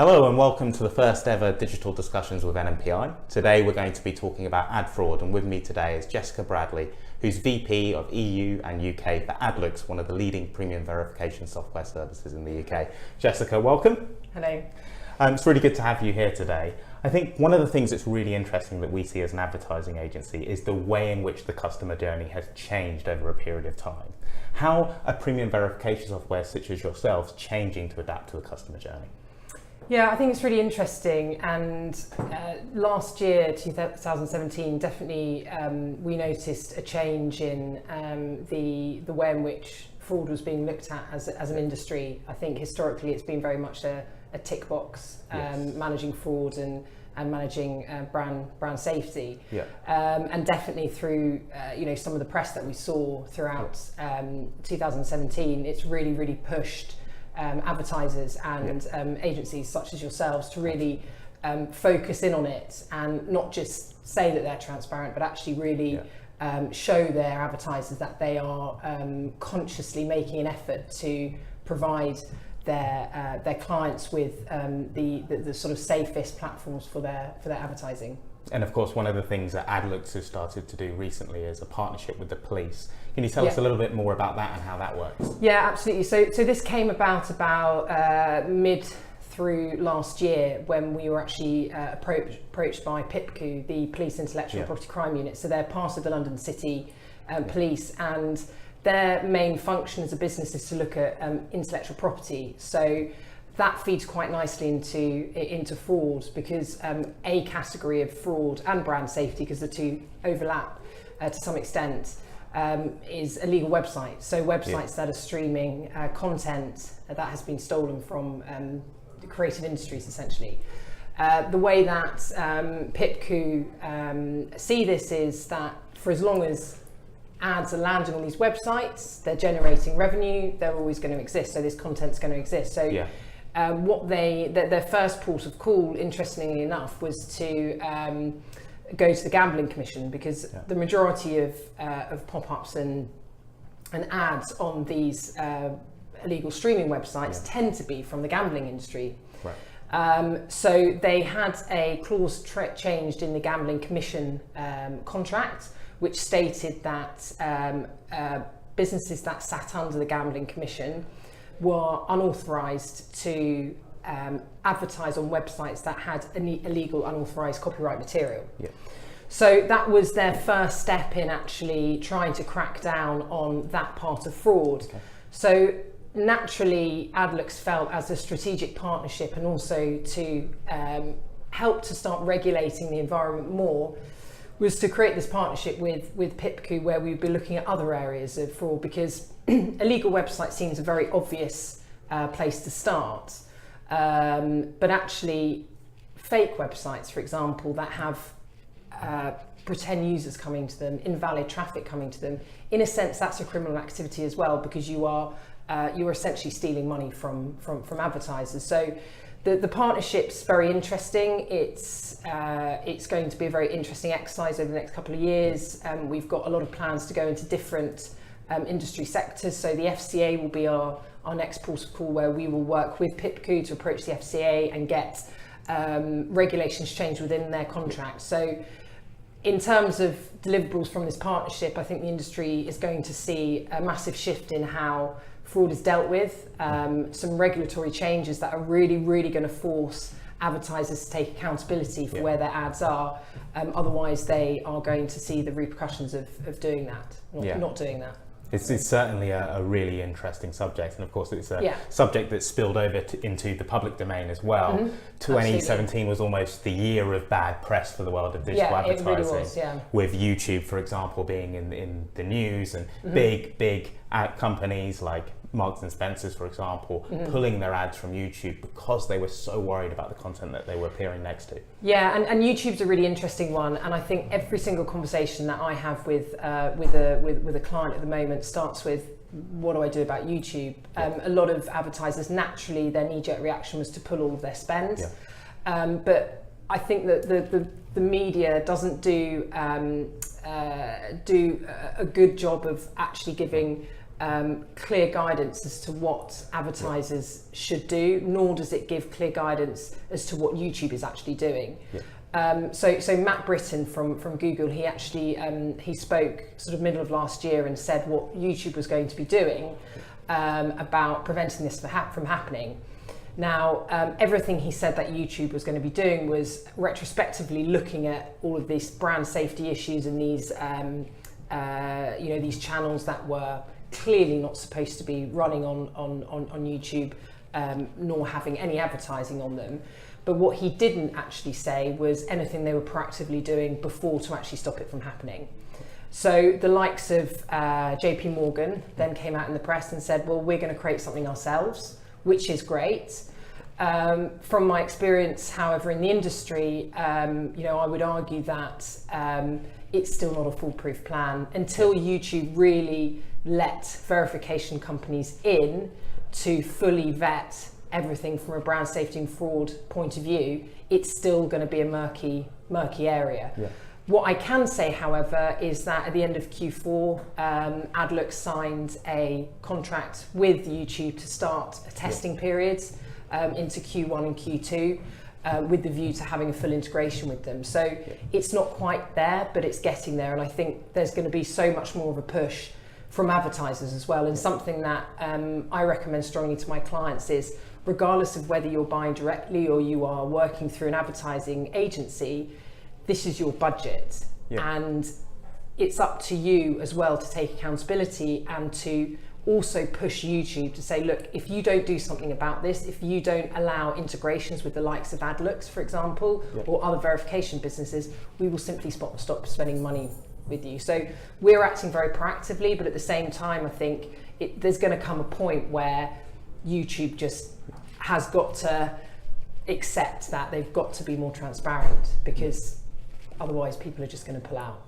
Hello and welcome to the first ever digital discussions with NMPi. Today we're going to be talking about ad fraud, and with me today is Jessica Bradley, who's VP of EU and UK for Adloox, one of the leading premium verification software services in the UK. Jessica, welcome. Hello. It's really good to have you here today. I think one of the things that's really interesting that we see as an advertising agency is the way in which the customer journey has changed over a period of time. How are premium verification software such as yourselves changing to adapt to the customer journey? Yeah, I think it's really interesting, and last year, 2017, definitely we noticed a change in the way in which fraud was being looked at as an industry. I think historically it's been very much a tick box, managing fraud and managing brand safety. Yeah. And definitely through some of the press that we saw throughout 2017, it's really pushed advertisers and agencies such as yourselves to really focus in on it and not just say that they're transparent, but actually really show their advertisers that they are consciously making an effort to provide their clients with the sort of safest platforms for their advertising. And of course, one of the things that Adloox has started to do recently is a partnership with the police. Can you tell us a little bit more about that and how that works? Yeah, absolutely. So this came about mid through last year when we were actually approached by PIPCU, the Police Intellectual Property Crime Unit. So they're part of the London City Police, and their main function as a business is to look at intellectual property. So that feeds quite nicely into fraud, because a category of fraud and brand safety, because the two overlap to some extent, is illegal websites. So websites that are streaming content that has been stolen from the creative industries, essentially. The way that PIPCU see this is that for as long as ads are landing on these websites, they're generating revenue, they're always going to exist, so this content's going to exist. So their first port of call, interestingly enough, was to go to the Gambling Commission, because the majority of pop-ups and ads on these illegal streaming websites tend to be from the gambling industry. Right. So they had a clause changed in the Gambling Commission contract, which stated that businesses that sat under the Gambling Commission were unauthorised to advertise on websites that had illegal, unauthorised copyright material. Yeah. So that was their first step in actually trying to crack down on that part of fraud. Okay. So naturally, Adloox felt as a strategic partnership, and also to help to start regulating the environment more, was to create this partnership with PIPCU, where we'd be looking at other areas of fraud, because illegal website seems a very obvious place to start. But actually, fake websites, for example, that have pretend users coming to them, invalid traffic coming to them, in a sense, that's a criminal activity as well, because you are essentially stealing money from advertisers. So the partnership's very interesting. It's going to be a very interesting exercise over the next couple of years. We've got a lot of plans to go into different industry sectors. So the FCA will be our next port of call, where we will work with PIPCU to approach the FCA and get regulations changed within their contract. So in terms of deliverables from this partnership, I think the industry is going to see a massive shift in how fraud is dealt with, some regulatory changes that are really going to force advertisers to take accountability for where their ads are. Otherwise, they are going to see the repercussions of doing that, not doing that. It's certainly a really interesting subject, and of course it's a subject that's spilled over into the public domain as well. Mm-hmm. 2017 Absolutely. Was almost the year of bad press for the world of digital advertising, it really was, with YouTube, for example, being in the news, and big ad companies like Marks and Spencer's, for example, pulling their ads from YouTube because they were so worried about the content that they were appearing next to. Yeah, and YouTube's a really interesting one, and I think every single conversation that I have with a client at the moment starts with, what do I do about YouTube? A lot of advertisers, naturally, their knee-jerk reaction was to pull all of their spend, but I think that the media doesn't do a good job of actually giving clear guidance as to what advertisers should do, nor does it give clear guidance as to what YouTube is actually doing. So Matt Britton from Google, he actually he spoke sort of middle of last year and said what YouTube was going to be doing about preventing this from happening. Now, everything he said that YouTube was going to be doing was retrospectively looking at all of these brand safety issues and these these channels that were clearly not supposed to be running on YouTube, nor having any advertising on them. But what he didn't actually say was anything they were proactively doing before to actually stop it from happening. So the likes of JP Morgan then came out in the press and said, well, we're going to create something ourselves, which is great. From my experience, however, in the industry, I would argue that it's still not a foolproof plan until YouTube really let verification companies in to fully vet everything from a brand safety and fraud point of view. It's still going to be a murky area. What I can say, however, is that at the end of Q4, Adloox signed a contract with YouTube to start a testing period into Q1 and Q2 with the view to having a full integration with them. So it's not quite there, but it's getting there. And I think there's going to be so much more of a push from advertisers as well. And something that I recommend strongly to my clients is, regardless of whether you're buying directly or you are working through an advertising agency, this is your budget. And it's up to you as well to take accountability and to also push YouTube to say, look, if you don't do something about this, if you don't allow integrations with the likes of Adloox, for example, or other verification businesses, we will simply stop spending money with you. So we're acting very proactively, but at the same time, I think there's going to come a point where YouTube just has got to accept that they've got to be more transparent, because otherwise people are just going to pull out.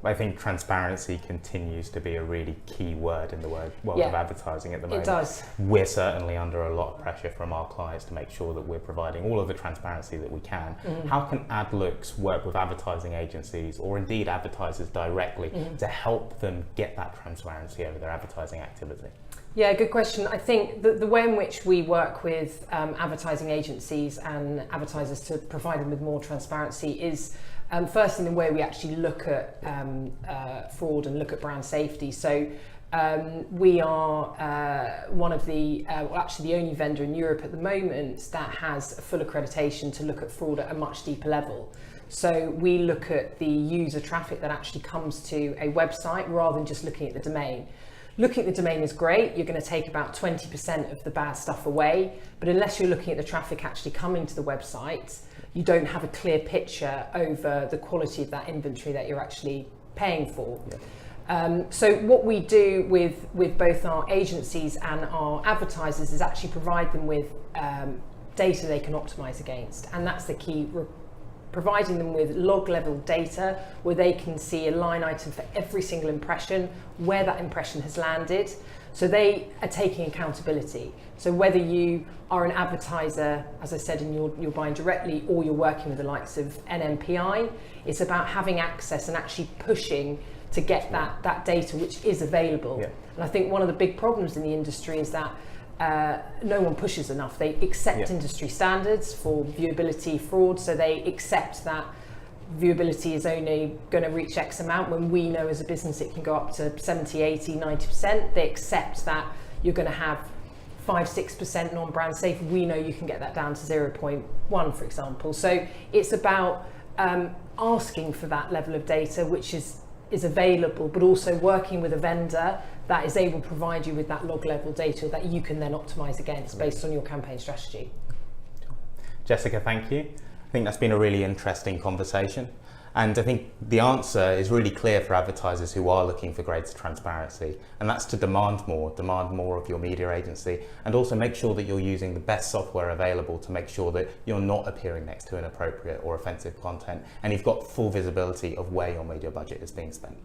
I think transparency continues to be a really key word in the world of advertising at the moment. It does. We're certainly under a lot of pressure from our clients to make sure that we're providing all of the transparency that we can. How can Adloox work with advertising agencies, or indeed advertisers directly, to help them get that transparency over their advertising activity? Yeah, good question. I think the way in which we work with advertising agencies and advertisers to provide them with more transparency is first in the way we actually look at fraud and look at brand safety. So we are one of the, actually the only vendor in Europe at the moment that has full accreditation to look at fraud at a much deeper level. So we look at the user traffic that actually comes to a website rather than just looking at the domain. Looking at the domain is great. You're going to take about 20% of the bad stuff away, but unless you're looking at the traffic actually coming to the website, you don't have a clear picture over the quality of that inventory that you're actually paying for. So what we do with both our agencies and our advertisers is actually provide them with data they can optimize against, and that's the key. Providing them with log level data where they can see a line item for every single impression, where that impression has landed. So they are taking accountability. So whether you are an advertiser, as I said, and you're buying directly, or you're working with the likes of NMPi, it's about having access and actually pushing to get that data which is available. And I think one of the big problems in the industry is that no one pushes enough. They accept industry standards for viewability fraud, so they accept that viewability is only going to reach X amount when we know as a business it can go up to 70, 80, 90%. They accept that you're going to have 5-6% non-brand safe. We know you can get that down to 0.1, for example. So it's about asking for that level of data which is available, but also working with a vendor that is able to provide you with that log level data that you can then optimize against based on your campaign strategy. Jessica, thank you. I think that's been a really interesting conversation. And I think the answer is really clear for advertisers who are looking for greater transparency. And that's to demand more of your media agency, and also make sure that you're using the best software available to make sure that you're not appearing next to inappropriate or offensive content, and you've got full visibility of where your media budget is being spent.